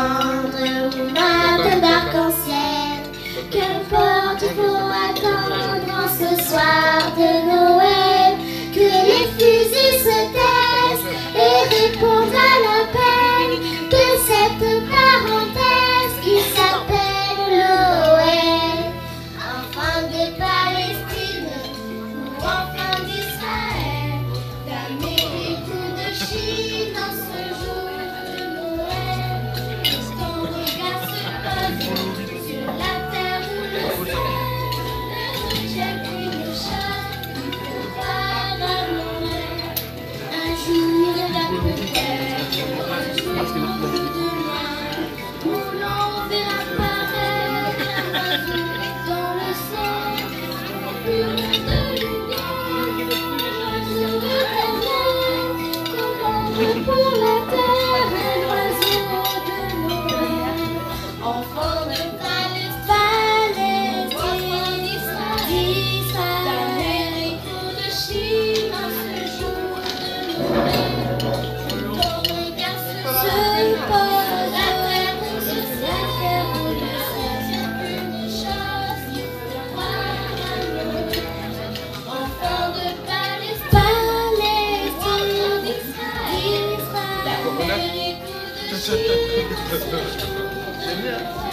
tendre ou matin d'arc-en-ciel. Qu'importe, il faut attendre en ce soir de Noël que les fusils se taisent et répondent à l'appel de cette parenthèse qui s'appelle l'OL. Enfants de Palestine ou enfants d'Israël, d'Amérique ou de Chine en ce jour de Noël, ton regard se pose sur la terre ou le ciel, le rejette une chose qui prépare à Noël. Un jour là peut-être, un jour demain, où l'on verra apparaître un oiseau dans le ciel, plein de lumière, un oiseau éternel, comme pour la terre, un oiseau de Noël. Enfants de Palestine, d'Israël, d'Amérique ou de Chine, en ce jour de Noël, ton regard se pose la terre ou le ciel, une chose qui fait croire à Noël. Enfants de Palestine, d'Israël, d'Amérique ou de Chine, en ce jour de Noël.